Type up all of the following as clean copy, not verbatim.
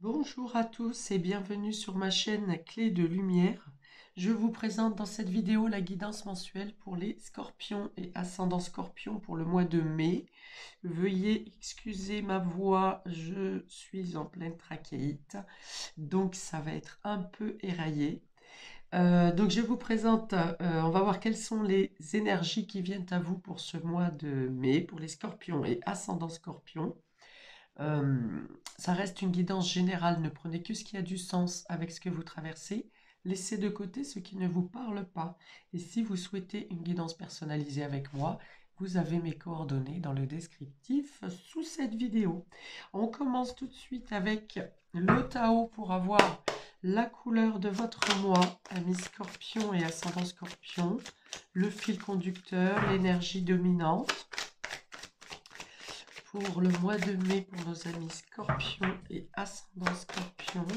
Bonjour à tous et bienvenue sur ma chaîne Clé de Lumière. Je vous présente dans cette vidéo la guidance mensuelle pour les scorpions et ascendants scorpions pour le mois de mai. Veuillez excuser ma voix, je suis en pleine trachéite, donc ça va être un peu éraillé. Donc je vous présente, on va voir quelles sont les énergies qui viennent à vous pour ce mois de mai, pour les scorpions et ascendants scorpions. Euh, Ça reste une guidance générale, ne prenez que ce qui a du sens avec ce que vous traversez. Laissez de côté ce qui ne vous parle pas. Et si vous souhaitez une guidance personnalisée avec moi, vous avez mes coordonnées dans le descriptif sous cette vidéo. On commence tout de suite avec le Tao pour avoir la couleur de votre mois, amis scorpion et ascendant scorpion, le fil conducteur, l'énergie dominante pour le mois de mai pour nos amis scorpions et ascendant scorpion.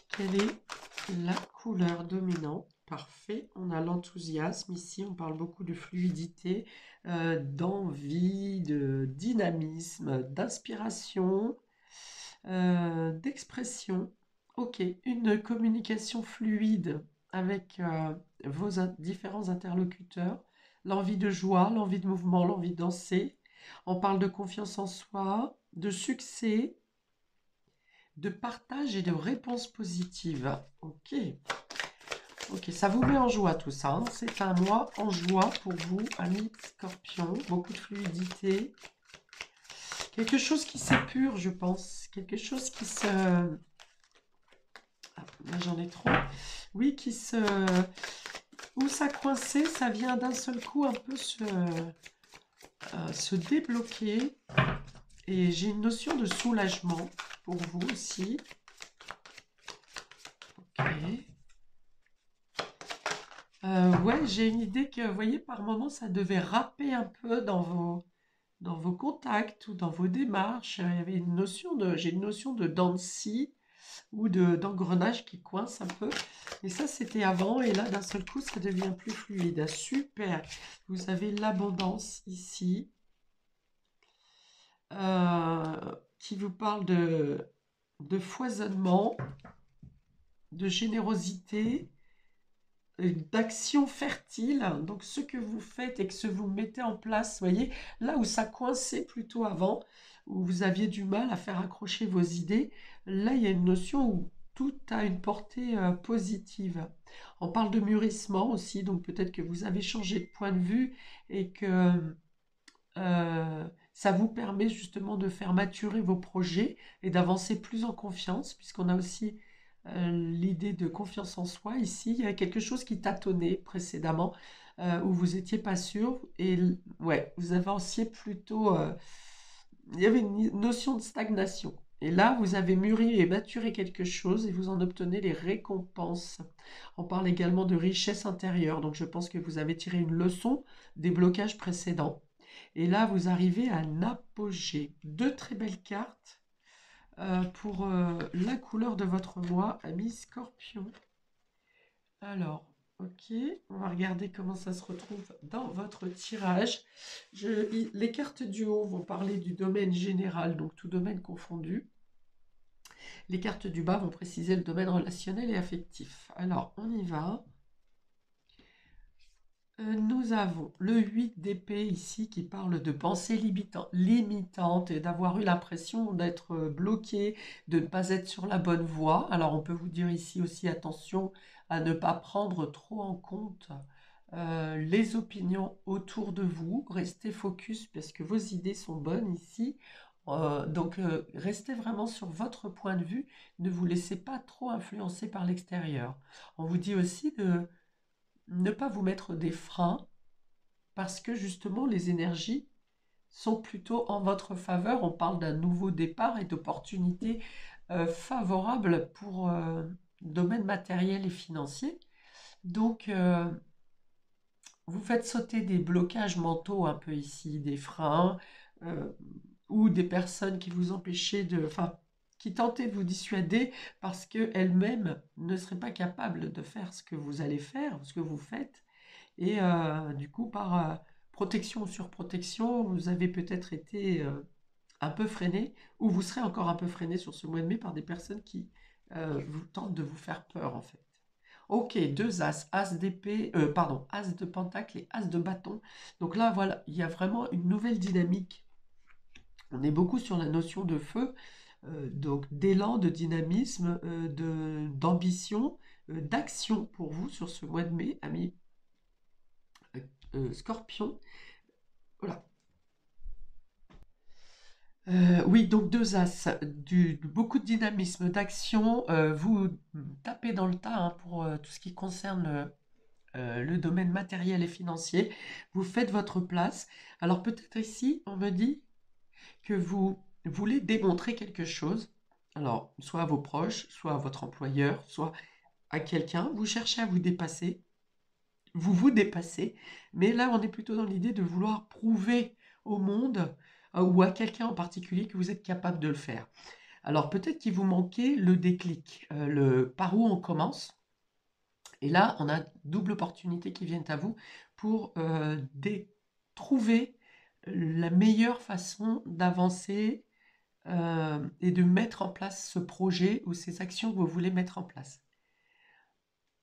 Quelle est la couleur dominante? Parfait, on a l'enthousiasme ici, on parle beaucoup de fluidité, d'envie, de dynamisme, d'inspiration, d'expression. Ok, une communication fluide avec vos différents interlocuteurs, l'envie de joie, l'envie de mouvement, l'envie de danser. On parle de confiance en soi, de succès, de partage et de réponse positive. Ok, ok, ça vous met en joie tout ça, hein. C'est un mois en joie pour vous, amis scorpions. Beaucoup de fluidité. Quelque chose qui s'épure, je pense. Quelque chose qui se... Ah, là, j'en ai trop. Oui, qui se... Où ça coincait, ça vient d'un seul coup un peu se débloquer. Et j'ai une notion de soulagement pour vous aussi. Ok. Ouais, j'ai une idée que, vous voyez, par moment, ça devait râper un peu dans vos contacts ou dans vos démarches. Il y avait une notion de, j'ai une notion de dents de scie ou d'engrenage qui coince un peu. Et ça, c'était avant. Et là, d'un seul coup, ça devient plus fluide. Super. Vous avez l'abondance ici qui vous parle de foisonnement, de générosité, d'action fertile. Donc, ce que vous faites et que ce que vous mettez en place, voyez, là où ça coinçait plutôt avant, où vous aviez du mal à faire accrocher vos idées, là, il y a une notion où tout a une portée positive. On parle de mûrissement aussi, donc peut-être que vous avez changé de point de vue et que ça vous permet justement de faire maturer vos projets et d'avancer plus en confiance, puisqu'on a aussi l'idée de confiance en soi. Ici, il y a quelque chose qui tâtonnait précédemment, où vous n'étiez pas sûr, et ouais, vous avanciez plutôt... il y avait une notion de stagnation. Et là, vous avez mûri et maturé quelque chose et vous en obtenez les récompenses. On parle également de richesse intérieure, donc je pense que vous avez tiré une leçon des blocages précédents. Et là, vous arrivez à un apogée. Deux très belles cartes pour la couleur de votre mois, ami Scorpion. Alors, ok, on va regarder comment ça se retrouve dans votre tirage. Les cartes du haut vont parler du domaine général, donc tout domaine confondu. Les cartes du bas vont préciser le domaine relationnel et affectif. Alors, on y va. Nous avons le 8 d'épée ici qui parle de pensée limitante et d'avoir eu l'impression d'être bloqué, de ne pas être sur la bonne voie. Alors on peut vous dire ici aussi attention à ne pas prendre trop en compte les opinions autour de vous. Restez focus parce que vos idées sont bonnes ici. Donc restez vraiment sur votre point de vue. Ne vous laissez pas trop influencer par l'extérieur. On vous dit aussi de ne pas vous mettre des freins parce que justement les énergies sont plutôt en votre faveur. On parle d'un nouveau départ et d'opportunités favorables pour le domaine matériel et financier. Donc vous faites sauter des blocages mentaux un peu ici, des freins euh, ou des personnes qui vous empêchaient de... Enfin, qui tentaient de vous dissuader parce qu'elles-mêmes ne seraient pas capables de faire ce que vous allez faire, ce que vous faites. Et du coup, par protection ou surprotection, vous avez peut-être été un peu freiné, ou vous serez encore un peu freiné sur ce mois de mai par des personnes qui vous tentent de vous faire peur en fait. Ok, deux as, as d'épée, pardon, as de pentacle et as de bâton. Donc là, voilà, il y a vraiment une nouvelle dynamique. On est beaucoup sur la notion de feu, donc d'élan, de dynamisme, d'ambition, d'action pour vous sur ce mois de mai, amis Scorpion. Voilà. Oui, donc deux as, beaucoup de dynamisme, d'action. Vous tapez dans le tas hein, pour tout ce qui concerne le domaine matériel et financier. Vous faites votre place. Alors peut-être ici, on me dit que vous voulez démontrer quelque chose. Alors, soit à vos proches, soit à votre employeur, soit à quelqu'un. Vous cherchez à vous dépasser. Vous vous dépassez. Mais là, on est plutôt dans l'idée de vouloir prouver au monde ou à quelqu'un en particulier que vous êtes capable de le faire. Alors peut-être qu'il vous manquait le déclic, par où on commence. Et là, on a double opportunité qui vient à vous pour trouver la meilleure façon d'avancer et de mettre en place ce projet ou ces actions que vous voulez mettre en place.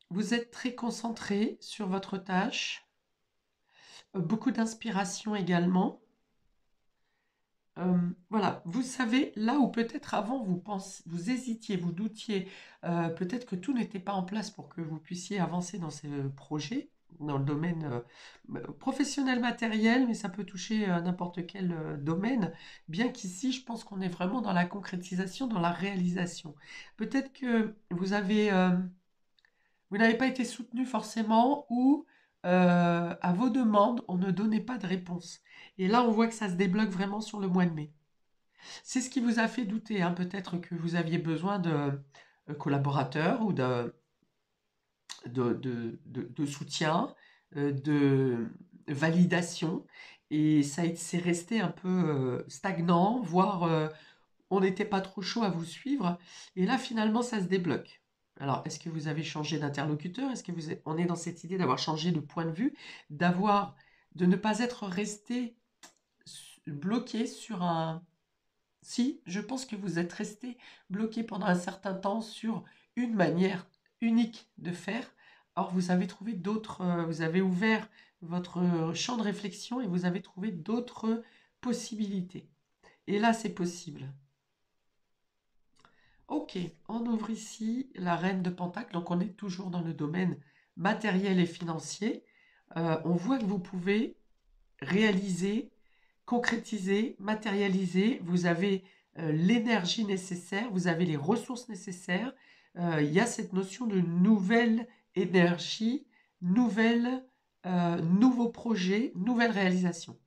Vous êtes très concentré sur votre tâche, beaucoup d'inspiration également. Voilà, vous savez, là où peut-être avant vous hésitiez, vous doutiez, peut-être que tout n'était pas en place pour que vous puissiez avancer dans ce projet, dans le domaine professionnel matériel, mais ça peut toucher n'importe quel domaine, bien qu'ici, je pense qu'on est vraiment dans la concrétisation, dans la réalisation. Peut-être que vous n'avez pas été soutenu forcément ou à vos demandes, on ne donnait pas de réponse. Et là, on voit que ça se débloque vraiment sur le mois de mai. C'est ce qui vous a fait douter, hein, peut-être que vous aviez besoin de collaborateurs ou de soutien, de validation. Et c'est resté un peu stagnant, voire on n'était pas trop chaud à vous suivre. Et là, finalement, ça se débloque. Alors, est-ce que vous avez changé d'interlocuteur? Est-ce que on est dans cette idée d'avoir changé de point de vue, de ne pas être resté bloqué sur un... Si, je pense que vous êtes resté bloqué pendant un certain temps sur une manière unique de faire. Or, vous avez trouvé d'autres, vous avez ouvert votre champ de réflexion et vous avez trouvé d'autres possibilités. Et là, c'est possible. Ok, on ouvre ici la reine de Pentacle, donc on est toujours dans le domaine matériel et financier. On voit que vous pouvez réaliser, concrétiser, matérialiser. Vous avez l'énergie nécessaire, vous avez les ressources nécessaires. Il y a cette notion de nouvelle énergie, nouveau projet, nouvelle réalisation.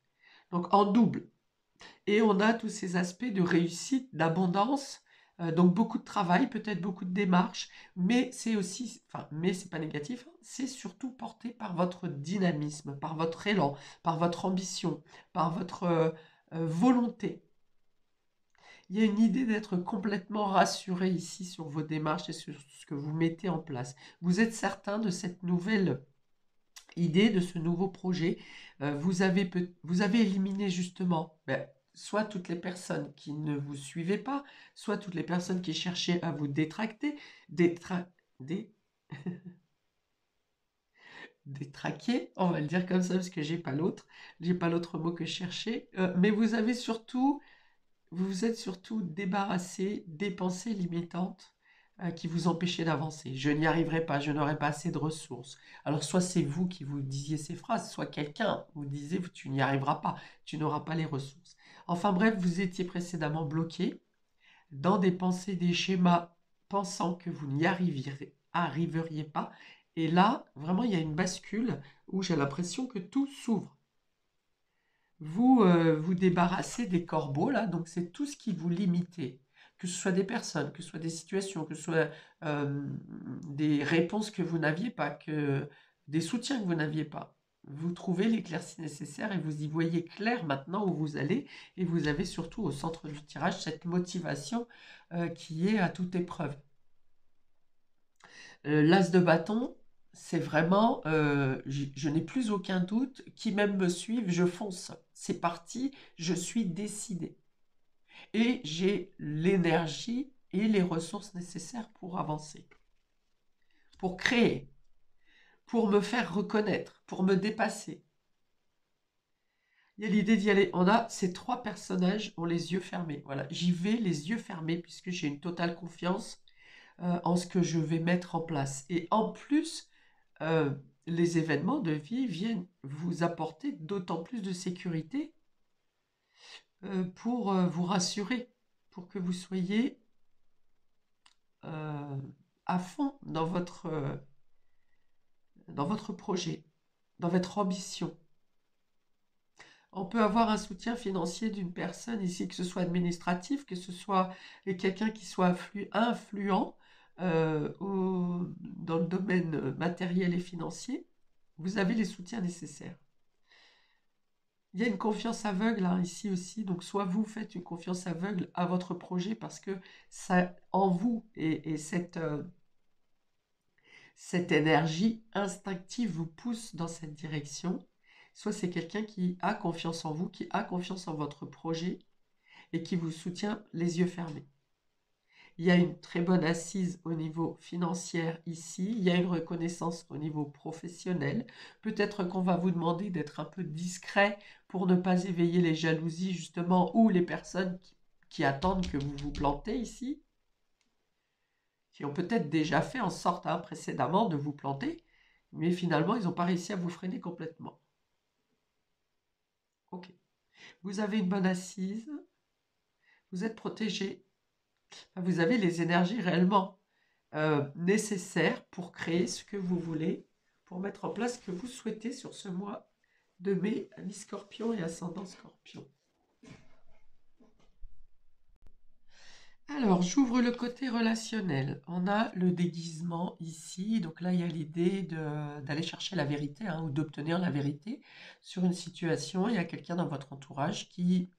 Donc en double. Et on a tous ces aspects de réussite, d'abondance, donc beaucoup de travail, peut-être beaucoup de démarches, mais c'est aussi, enfin, mais c'est pas négatif, hein, c'est surtout porté par votre dynamisme, par votre élan, par votre ambition, par votre volonté. Il y a une idée d'être complètement rassuré ici sur vos démarches et sur ce que vous mettez en place. Vous êtes certain de cette nouvelle idée, de ce nouveau projet. Vous avez éliminé justement soit toutes les personnes qui ne vous suivaient pas, soit toutes les personnes qui cherchaient à vous détracter, dé- détraquer, on va le dire comme ça parce que j'ai pas l'autre mot que chercher. Mais vous vous êtes surtout débarrassé des pensées limitantes qui vous empêchaient d'avancer. Je n'y arriverai pas, je n'aurai pas assez de ressources. Alors soit c'est vous qui vous disiez ces phrases, soit quelqu'un vous disait tu n'y arriveras pas, tu n'auras pas les ressources. Enfin bref, vous étiez précédemment bloqué dans des pensées, des schémas, pensant que vous n'y arriveriez pas. Et là, vraiment, il y a une bascule où j'ai l'impression que tout s'ouvre. Vous vous débarrassez des corbeaux, là, donc c'est tout ce qui vous limitait, que ce soit des personnes, que ce soit des situations, que ce soit des réponses que vous n'aviez pas, des soutiens que vous n'aviez pas. Vous trouvez l'éclaircie nécessaire et vous y voyez clair maintenant où vous allez, et vous avez surtout au centre du tirage cette motivation qui est à toute épreuve. L'as de bâton, c'est vraiment, je n'ai plus aucun doute, qui même me suive, je fonce. C'est parti, je suis décidée. et j'ai l'énergie et les ressources nécessaires pour avancer, pour créer, pour me faire reconnaître, pour me dépasser. Il y a l'idée d'y aller. On a ces trois personnages ont les yeux fermés. Voilà, j'y vais les yeux fermés puisque j'ai une totale confiance en ce que je vais mettre en place. Et en plus, euh, les événements de vie viennent vous apporter d'autant plus de sécurité pour vous rassurer, pour que vous soyez euh, à fond dans votre projet, dans votre ambition. On peut avoir un soutien financier d'une personne ici, que ce soit administratif, que ce soit quelqu'un qui soit influent dans le domaine matériel et financier. Vous avez les soutiens nécessaires. Il y a une confiance aveugle hein, ici aussi, donc soit vous faites une confiance aveugle à votre projet parce que ça en vous et cette énergie instinctive vous pousse dans cette direction, soit c'est quelqu'un qui a confiance en vous, qui a confiance en votre projet et qui vous soutient les yeux fermés. Il y a une très bonne assise au niveau financier ici, il y a une reconnaissance au niveau professionnel. Peut-être qu'on va vous demander d'être un peu discret pour ne pas éveiller les jalousies justement ou les personnes qui attendent que vous vous plantez ici, qui ont peut-être déjà fait en sorte hein, précédemment de vous planter, mais finalement ils n'ont pas réussi à vous freiner complètement. Ok. Vous avez une bonne assise, vous êtes protégé, vous avez les énergies réellement nécessaires pour créer ce que vous voulez, pour mettre en place ce que vous souhaitez sur ce mois de mai, mi-scorpion et ascendant scorpion. Alors, j'ouvre le côté relationnel. On a le déguisement ici. Donc là, il y a l'idée d'aller chercher la vérité hein, ou d'obtenir la vérité sur une situation. Il y a quelqu'un dans votre entourage qui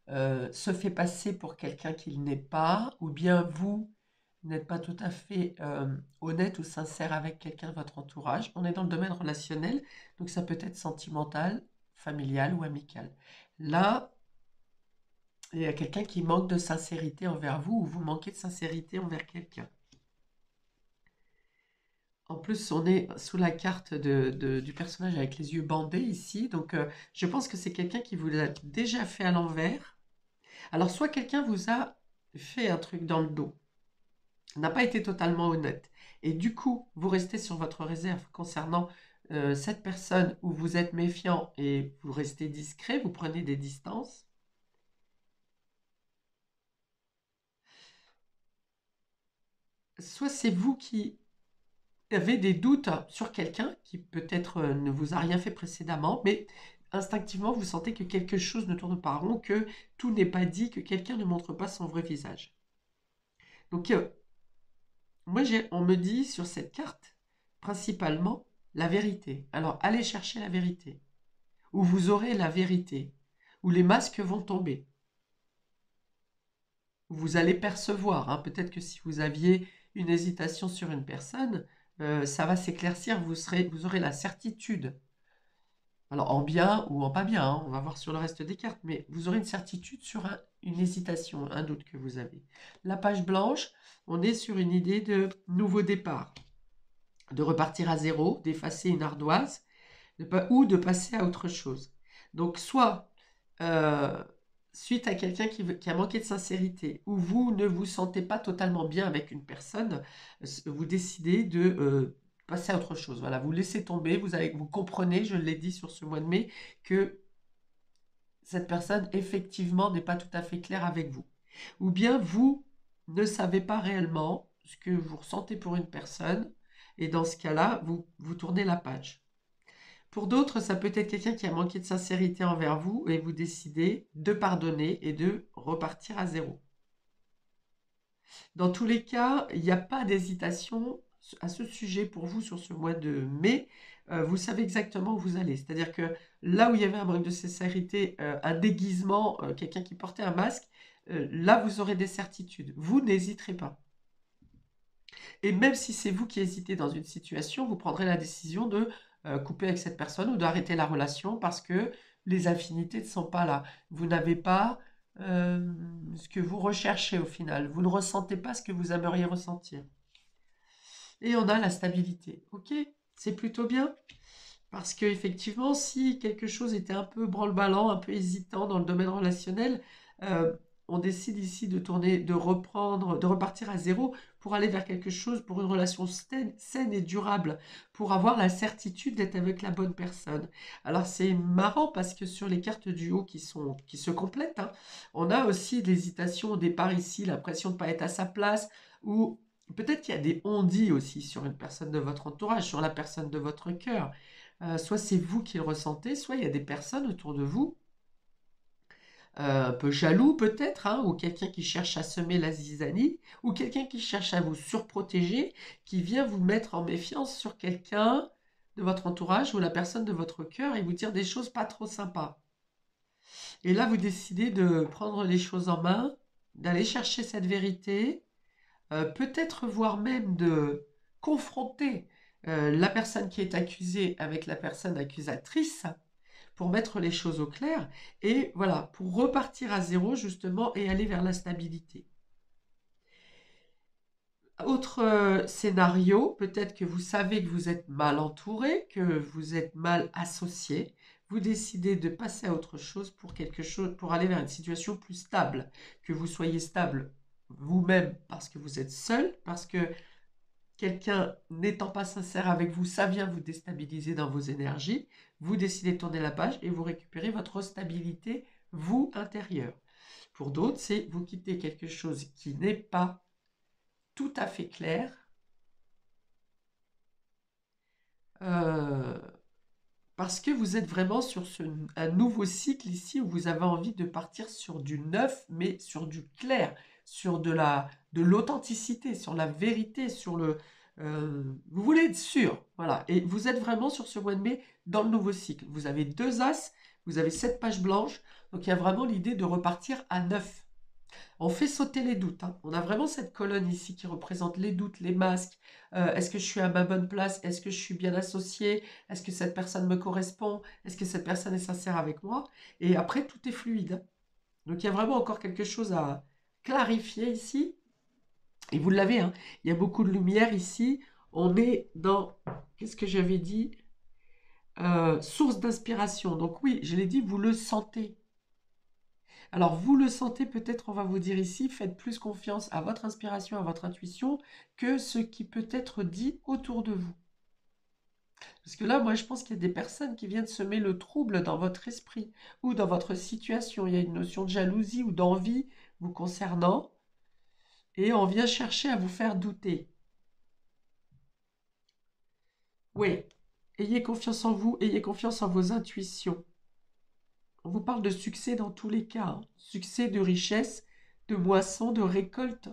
se fait passer pour quelqu'un qu'il n'est pas, ou bien vous n'êtes pas tout à fait honnête ou sincère avec quelqu'un de votre entourage. On est dans le domaine relationnel, donc ça peut être sentimental, familial ou amical. Là, il y a quelqu'un qui manque de sincérité envers vous ou vous manquez de sincérité envers quelqu'un. En plus, on est sous la carte du personnage avec les yeux bandés ici, donc je pense que c'est quelqu'un qui vous l'a déjà fait à l'envers. Alors, soit quelqu'un vous a fait un truc dans le dos, n'a pas été totalement honnête, et du coup, vous restez sur votre réserve concernant cette personne où vous êtes méfiant et vous restez discret, vous prenez des distances. Soit c'est vous qui avez des doutes sur quelqu'un qui peut-être ne vous a rien fait précédemment, mais instinctivement, vous sentez que quelque chose ne tourne pas rond, que tout n'est pas dit, que quelqu'un ne montre pas son vrai visage. Donc, moi, on me dit sur cette carte, principalement, la vérité. Alors, allez chercher la vérité, où vous aurez la vérité, où les masques vont tomber, où vous allez percevoir. Hein. Peut-être que si vous aviez une hésitation sur une personne, ça va s'éclaircir, vous aurez la certitude. Alors, en bien ou en pas bien, hein, on va voir sur le reste des cartes, mais vous aurez une certitude sur une hésitation, un doute que vous avez. La page blanche, on est sur une idée de nouveau départ, de repartir à zéro, d'effacer une ardoise, ou de passer à autre chose. Donc, soit suite à quelqu'un qui a manqué de sincérité, ou vous ne vous sentez pas totalement bien avec une personne, vous décidez de passer à autre chose. Voilà, vous laissez tomber, vous comprenez, je l'ai dit sur ce mois de mai, que cette personne, effectivement, n'est pas tout à fait claire avec vous. Ou bien vous ne savez pas réellement ce que vous ressentez pour une personne, et dans ce cas-là, vous tournez la page. Pour d'autres, ça peut être quelqu'un qui a manqué de sincérité envers vous et vous décidez de pardonner et de repartir à zéro. Dans tous les cas, il n'y a pas d'hésitation à ce sujet pour vous sur ce mois de mai. Vous savez exactement où vous allez. C'est-à-dire que là où il y avait un manque de sincérité, un déguisement, quelqu'un qui portait un masque, là vous aurez des certitudes. Vous n'hésiterez pas. Et même si c'est vous qui hésitez dans une situation, vous prendrez la décision de couper avec cette personne ou d'arrêter la relation parce que les affinités ne sont pas là. Vous n'avez pas ce que vous recherchez au final. Vous ne ressentez pas ce que vous aimeriez ressentir. Et on a la stabilité. Ok, c'est plutôt bien. Parce qu'effectivement, si quelque chose était un peu branle-ballant, un peu hésitant dans le domaine relationnel, euh, on décide ici de tourner, de reprendre, de repartir à zéro pour aller vers quelque chose, pour une relation saine et durable, pour avoir la certitude d'être avec la bonne personne. Alors c'est marrant parce que sur les cartes du haut qui se complètent, hein, on a aussi de l'hésitation au départ ici, l'impression de ne pas être à sa place, ou peut-être qu'il y a des on-dit aussi sur une personne de votre entourage, sur la personne de votre cœur. Soit c'est vous qui le ressentez, soit il y a des personnes autour de vous, un peu jaloux peut-être, hein, ou quelqu'un qui cherche à semer la zizanie, ou quelqu'un qui cherche à vous surprotéger, qui vient vous mettre en méfiance sur quelqu'un de votre entourage ou la personne de votre cœur et vous dire des choses pas trop sympas. Et là, vous décidez de prendre les choses en main, d'aller chercher cette vérité, peut-être voire même de confronter la personne qui est accusée avec la personne accusatrice pour mettre les choses au clair et voilà, pour repartir à zéro justement et aller vers la stabilité. Autre scénario, peut-être que vous savez que vous êtes mal entouré, que vous êtes mal associé, vous décidez de passer à autre chose pour quelque chose, pour aller vers une situation plus stable, que vous soyez stable vous-même parce que vous êtes seul, parce que quelqu'un n'étant pas sincère avec vous, ça vient vous déstabiliser dans vos énergies. Vous décidez de tourner la page et vous récupérez votre stabilité, vous, intérieure. Pour d'autres, c'est vous quittez quelque chose qui n'est pas tout à fait clair, euh, parce que vous êtes vraiment sur un nouveau cycle ici où vous avez envie de partir sur du neuf, mais sur du clair, sur de l'authenticité, sur la vérité, vous voulez être sûr, voilà. Et vous êtes vraiment sur ce mois de mai dans le nouveau cycle. Vous avez 2 as, vous avez 7 pages blanches, donc il y a vraiment l'idée de repartir à neuf. On fait sauter les doutes, hein. On a vraiment cette colonne ici qui représente les doutes, les masques. Est-ce que je suis à ma bonne place? Est-ce que je suis bien associée? Est-ce que cette personne me correspond? Est-ce que cette personne est sincère avec moi? Et après, tout est fluide, hein. Donc il y a vraiment encore quelque chose à clarifier ici. Et vous l'avez, hein. Il y a beaucoup de lumière ici. On est dans, qu'est-ce que j'avais dit? Source d'inspiration. Donc oui, je l'ai dit, vous le sentez. Alors, vous le sentez peut-être, on va vous dire ici, faites plus confiance à votre inspiration, à votre intuition, que ce qui peut être dit autour de vous. Parce que là, moi, je pense qu'il y a des personnes qui viennent semer le trouble dans votre esprit ou dans votre situation. Il y a une notion de jalousie ou d'envie vous concernant et on vient chercher à vous faire douter. Oui, ayez confiance en vous, ayez confiance en vos intuitions. On vous parle de succès dans tous les cas, hein. Succès de richesse, de moisson, de récolte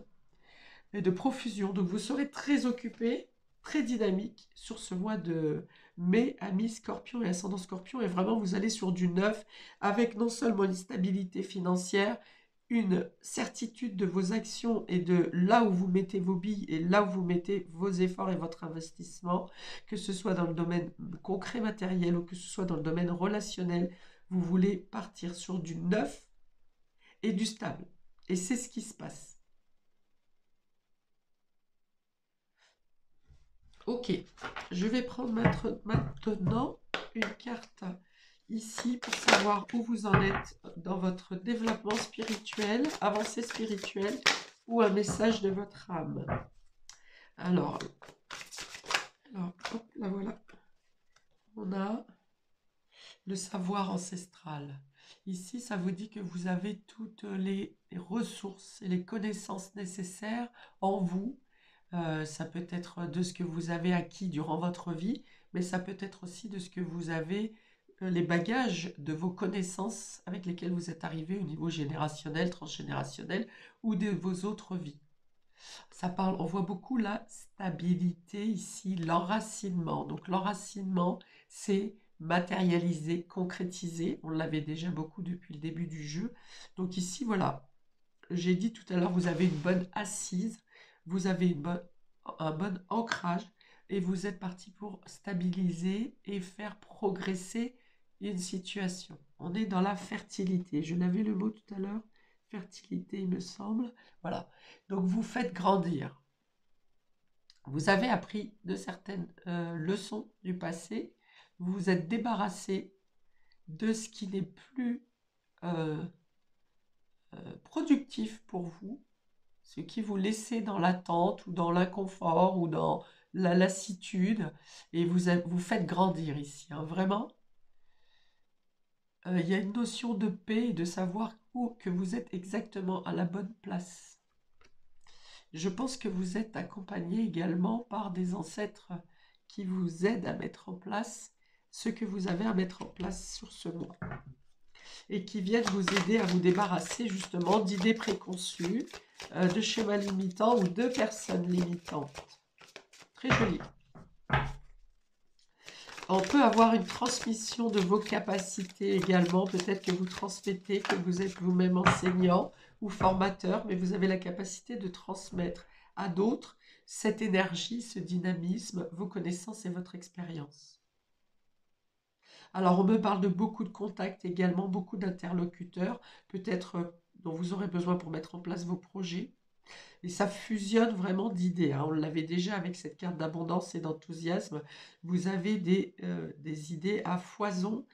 et de profusion. Donc vous serez très occupé, très dynamique sur ce mois de mai, amis Scorpion et ascendant Scorpion. Et vraiment, vous allez sur du neuf avec non seulement une stabilité financière, une certitude de vos actions et de là où vous mettez vos billes et là où vous mettez vos efforts et votre investissement, que ce soit dans le domaine concret matériel ou que ce soit dans le domaine relationnel, vous voulez partir sur du neuf et du stable. Et c'est ce qui se passe. Ok, je vais prendre maintenant une carte ici pour savoir où vous en êtes dans votre développement spirituel, avancée spirituelle ou un message de votre âme. Alors, hop, là voilà. On a le savoir ancestral. Ici, ça vous dit que vous avez toutes les ressources et les connaissances nécessaires en vous. Ça peut être de ce que vous avez acquis durant votre vie, mais ça peut être aussi de ce que vous avez, les bagages de vos connaissances avec lesquelles vous êtes arrivé au niveau générationnel, transgénérationnel ou de vos autres vies. Ça parle, on voit beaucoup la stabilité ici, l'enracinement. Donc l'enracinement, c'est matérialiser, concrétiser. On l'avait déjà beaucoup depuis le début du jeu. Donc ici, voilà, j'ai dit tout à l'heure, vous avez une bonne assise, vous avez un bon ancrage et vous êtes parti pour stabiliser et faire progresser une situation. On est dans la fertilité. Je l'avais le mot tout à l'heure, fertilité, il me semble. Voilà. Donc, vous faites grandir. Vous avez appris de certaines leçons du passé. Vous vous êtes débarrassé de ce qui n'est plus euh, productif pour vous, ce qui vous laissait dans l'attente ou dans l'inconfort ou dans la lassitude, et vous faites grandir ici, hein, vraiment. Il y a une notion de paix et de savoir que vous êtes exactement à la bonne place. Je pense que vous êtes accompagné également par des ancêtres qui vous aident à mettre en place ce que vous avez à mettre en place sur ce mois et qui viennent vous aider à vous débarrasser justement d'idées préconçues, de schémas limitants ou de personnes limitantes. Très joli. On peut avoir une transmission de vos capacités également. Peut-être que vous transmettez, que vous êtes vous-même enseignant ou formateur, mais vous avez la capacité de transmettre à d'autres cette énergie, ce dynamisme, vos connaissances et votre expérience. Alors, on me parle de beaucoup de contacts également, beaucoup d'interlocuteurs, peut-être dont vous aurez besoin pour mettre en place vos projets. Et ça fusionne vraiment d'idées, hein. On l'avait déjà avec cette carte d'abondance et d'enthousiasme. Vous avez des idées à foison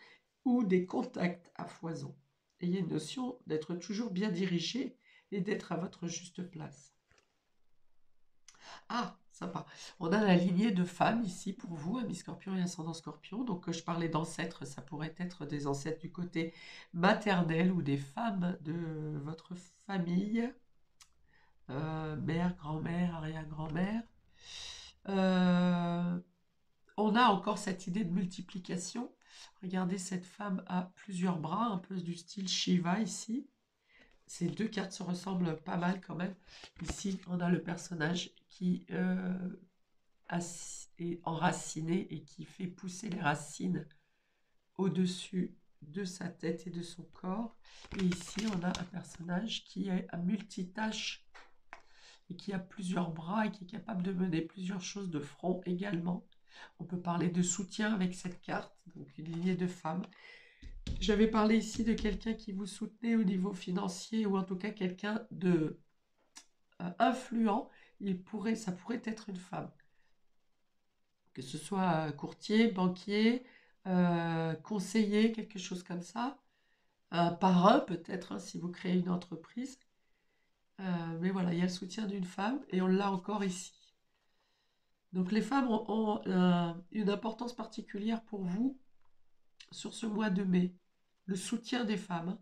ou des contacts à foison. Et il y a une notion d'être toujours bien dirigé et d'être à votre juste place. Ah, sympa. On a la lignée de femmes ici pour vous, Amis Scorpion et Ascendant Scorpion. Donc, je parlais d'ancêtres, ça pourrait être des ancêtres du côté maternel ou des femmes de votre famille. Mère, grand-mère, arrière-grand-mère. On a encore cette idée de multiplication. Regardez, cette femme a plusieurs bras, un peu du style Shiva ici. Ces deux cartes se ressemblent pas mal quand même. Ici, on a le personnage qui est enraciné et qui fait pousser les racines au-dessus de sa tête et de son corps. Et ici, on a un personnage qui est à multitâche et qui a plusieurs bras et qui est capable de mener plusieurs choses de front également. On peut parler de soutien avec cette carte, donc une lignée de femmes. J'avais parlé ici de quelqu'un qui vous soutenait au niveau financier ou en tout cas quelqu'un de influent. Ça pourrait être une femme. Que ce soit courtier, banquier, conseiller, quelque chose comme ça. Un parrain peut-être, hein, si vous créez une entreprise. Mais voilà, il y a le soutien d'une femme et on l'a encore ici. Donc les femmes ont une importance particulière pour vous sur ce mois de mai. Le soutien des femmes, hein.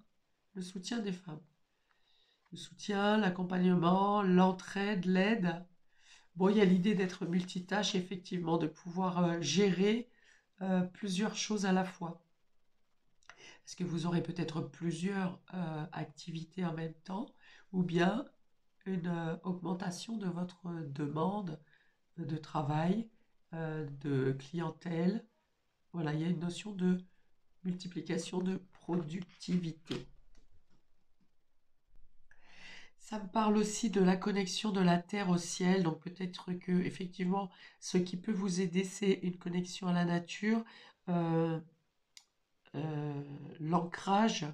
Le soutien des femmes. Le soutien, l'accompagnement, l'entraide, l'aide. Bon, il y a l'idée d'être multitâche, effectivement, de pouvoir gérer plusieurs choses à la fois. Parce que vous aurez peut-être plusieurs activités en même temps, ou bien une augmentation de votre demande de travail, de clientèle. Voilà, il y a une notion de multiplication de productivité. Ça me parle aussi de la connexion de la terre au ciel, donc peut-être que effectivement, ce qui peut vous aider, c'est une connexion à la nature, euh, l'ancrage,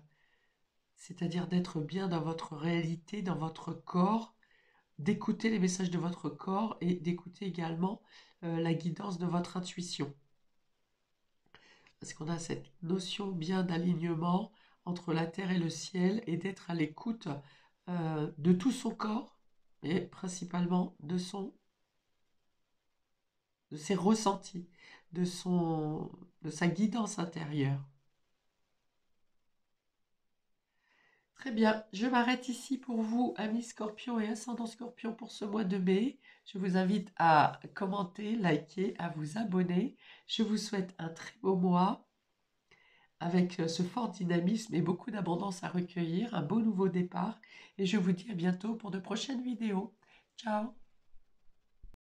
c'est-à-dire d'être bien dans votre réalité, dans votre corps, d'écouter les messages de votre corps et d'écouter également la guidance de votre intuition. Parce qu'on a cette notion bien d'alignement entre la terre et le ciel et d'être à l'écoute de tout son corps et principalement de ses ressentis, de sa guidance intérieure. Très bien, je m'arrête ici pour vous, amis Scorpion et ascendant Scorpion, pour ce mois de mai. Je vous invite à commenter, liker, à vous abonner. Je vous souhaite un très beau mois avec ce fort dynamisme et beaucoup d'abondance à recueillir, un beau nouveau départ. Et je vous dis à bientôt pour de prochaines vidéos. Ciao!